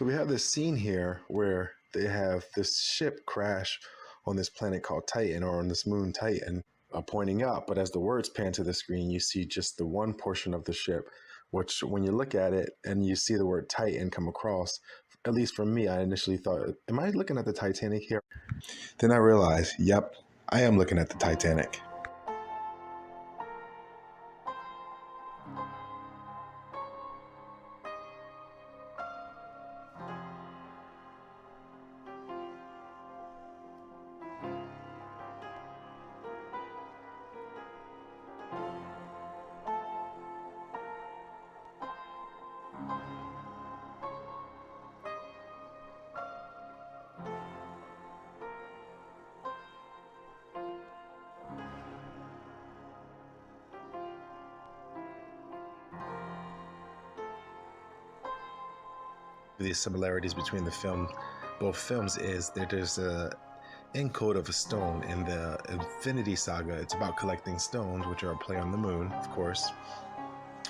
So we have this scene here where they have this ship crash on this planet called Titan, or on this moon Titan, pointing up. But as the words pan to the screen, you see just the one portion of the ship, which when you look at it and you see the word Titan come across, at least for me, I initially thought, am I looking at the Titanic here? Then I realized, yep, I am looking at the Titanic. The similarities between both films is that there's a encode of a stone in the Infinity Saga. It's about collecting stones, which are a play on the moon, of course.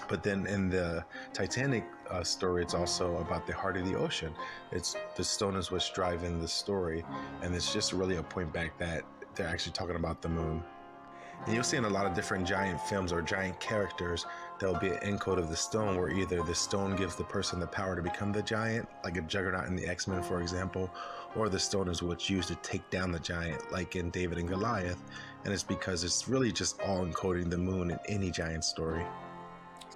But then in the Titanic story, it's also about the heart of the ocean. It's the stone is what's driving the story, and it's just really a point back that they're actually talking about the moon. And you'll see in a lot of different giant films or giant characters, there'll be an encode of the stone where either the stone gives the person the power to become the giant, like a Juggernaut in the X-Men, for example, or the stone is what's used to take down the giant, like in David and Goliath. And it's because it's really just all encoding the moon in any giant story.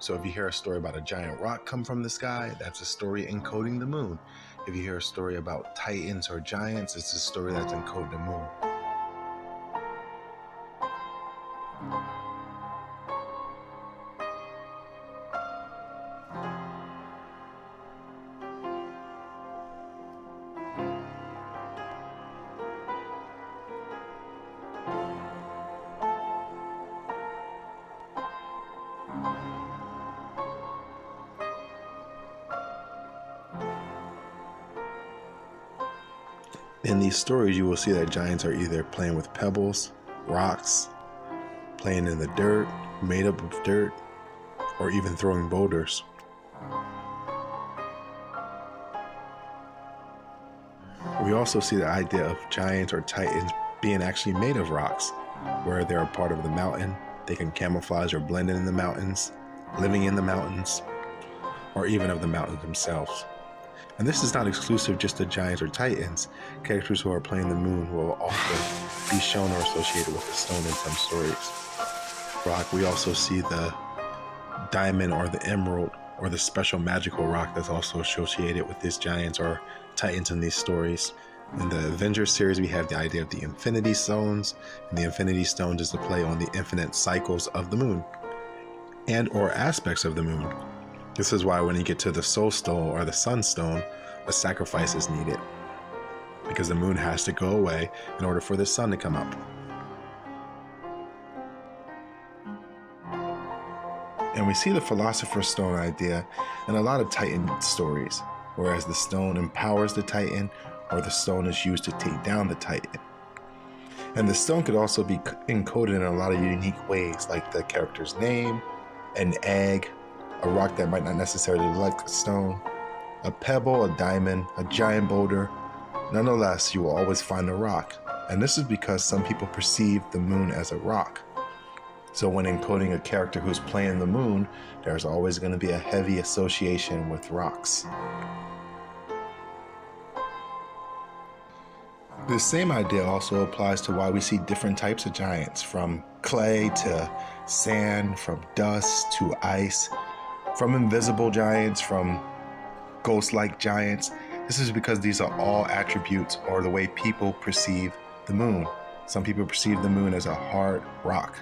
So if you hear a story about a giant rock come from the sky, that's a story encoding the moon. If you hear a story about titans or giants, it's a story that's encoding the moon. In these stories, you will see that giants are either playing with pebbles, rocks, playing in the dirt, made up of dirt, or even throwing boulders. We also see the idea of giants or titans being actually made of rocks, where they're a part of the mountain. They can camouflage or blend in the mountains, living in the mountains, or even of the mountains themselves. And this is not exclusive just to giants or titans. Characters who are playing the moon will often be shown or associated with the stone in some stories. Rock, we also see the diamond or the emerald or the special magical rock that's also associated with these giants or titans in these stories. In the Avengers series, we have the idea of the Infinity Stones, and the Infinity Stones is a play on the infinite cycles of the moon and or aspects of the moon. This is why when you get to the Soul Stone or the Sun Stone, a sacrifice is needed, because the moon has to go away in order for the sun to come up. And we see the Philosopher's Stone idea in a lot of Titan stories, whereas the stone empowers the Titan, or the stone is used to take down the Titan. And the stone could also be encoded in a lot of unique ways, like the character's name, an egg, a rock that might not necessarily look like a stone, a pebble, a diamond, a giant boulder. Nonetheless, you will always find a rock. And this is because some people perceive the moon as a rock. So when encoding a character who's playing the moon, there's always going to be a heavy association with rocks. This same idea also applies to why we see different types of giants, from clay to sand, from dust to ice, from invisible giants, from ghost-like giants. This is because these are all attributes or the way people perceive the moon. Some people perceive the moon as a hard rock.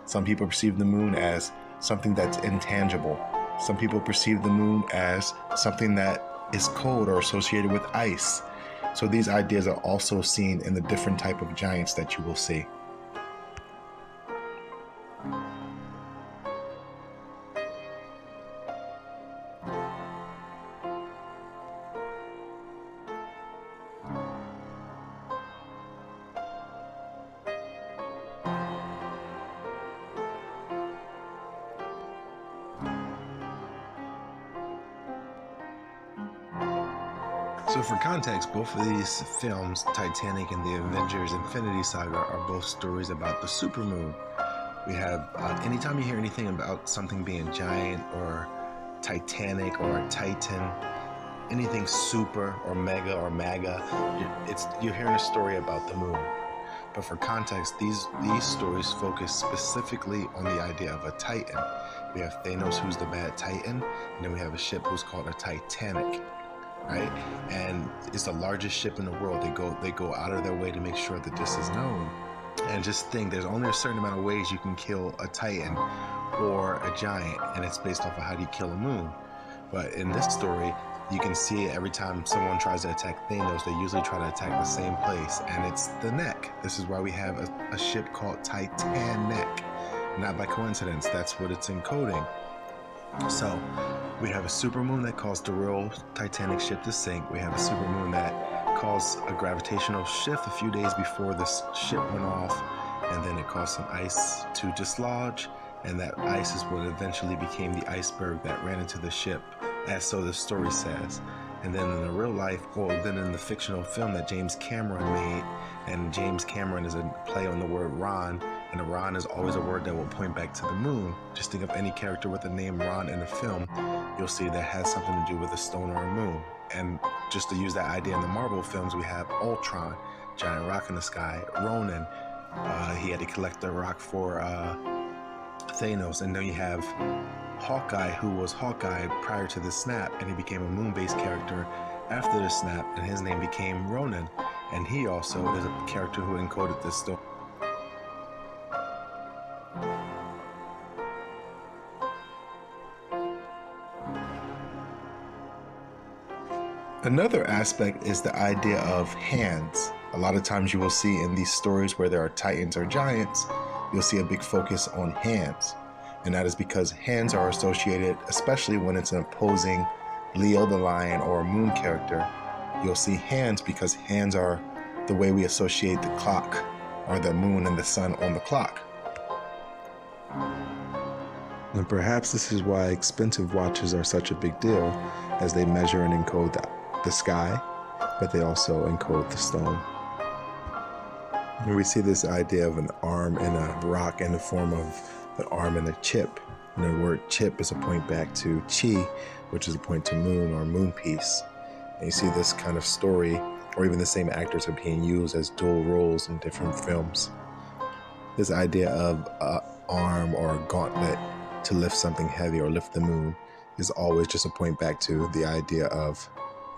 Some people perceive the moon as something that's intangible. Some people perceive the moon as something that is cold or associated with ice. So these ideas are also seen in the different type of giants that you will see. So for context, both of these films, Titanic and the Avengers Infinity Saga, are both stories about the supermoon. We have, anytime you hear anything about something being giant or Titanic or a Titan, anything super or mega or maga, you're hearing a story about the moon. But for context, these stories focus specifically on the idea of a Titan. We have Thanos, who's the bad Titan, and then we have a ship who's called a Titanic, right? And it's the largest ship in the world. They go out of their way to make sure that this is known. And just think, there's only a certain amount of ways you can kill a Titan or a giant, and it's based off of how do you kill a moon. But in this story, you can see it every time someone tries to attack Thanos, they usually try to attack the same place, and it's the neck. This is why we have a ship called TitanNeck. Not by coincidence, that's what it's encoding. So we have a supermoon that caused the real Titanic ship to sink. We have a supermoon that caused a gravitational shift a few days before this ship went off, and then it caused some ice to dislodge, and that ice is what eventually became the iceberg that ran into the ship, as so the story says. And then in the real life, then in the fictional film that James Cameron made, and James Cameron is a play on the word Ron, and a Ron is always a word that will point back to the moon. Just think of any character with the name Ron in a film, you'll see that has something to do with a stone or a moon. And just to use that idea in the Marvel films, we have Ultron, giant rock in the sky, Ronan, he had to collect the rock for Thanos, and then you have Hawkeye, who was Hawkeye prior to the snap, and he became a moon-based character after the snap, and his name became Ronan, and he also is a character who encoded this story. Another aspect is the idea of hands. A lot of times you will see in these stories where there are titans or giants, you'll see a big focus on hands. And that is because hands are associated, especially when it's an opposing Leo the lion or a moon character, you'll see hands because hands are the way we associate the clock, or the moon and the sun on the clock. And perhaps this is why expensive watches are such a big deal, as they measure and encode the sky, but they also encode the stone. And we see this idea of an arm and a rock in the form of the arm and a chip. And the word chip is a point back to chi, which is a point to moon or moon piece. And you see this kind of story, or even the same actors are being used as dual roles in different films. This idea of an arm or a gauntlet to lift something heavy or lift the moon is always just a point back to the idea of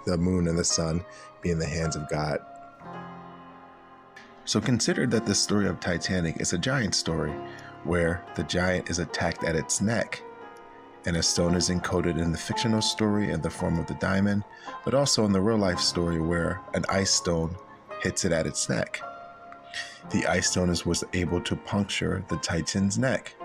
the moon and the sun being the hands of God. So consider that the story of Titanic is a giant story, where the giant is attacked at its neck, and a stone is encoded in the fictional story in the form of the diamond, but also in the real life story where an ice stone hits it at its neck. The ice stone was able to puncture the Titan's neck.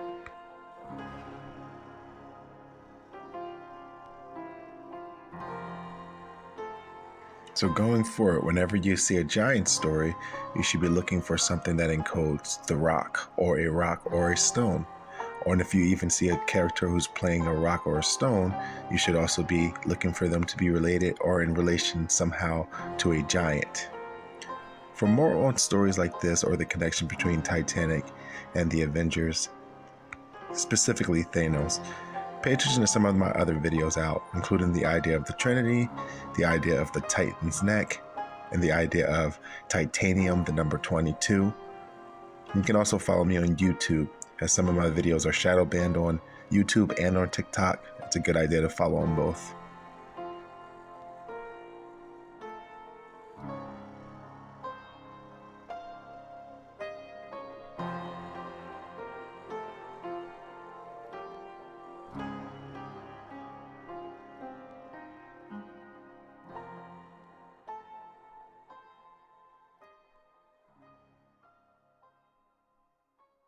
So going forward, whenever you see a giant story, you should be looking for something that encodes the rock or a stone. Or if you even see a character who's playing a rock or a stone, you should also be looking for them to be related or in relation somehow to a giant. For more on stories like this, or the connection between Titanic and the Avengers, specifically Thanos, pay attention to some of my other videos out, including the idea of the Trinity, the idea of the Titan's neck, and the idea of titanium, the number 22. You can also follow me on YouTube, as some of my videos are shadow banned on YouTube and on TikTok. It's a good idea to follow on both.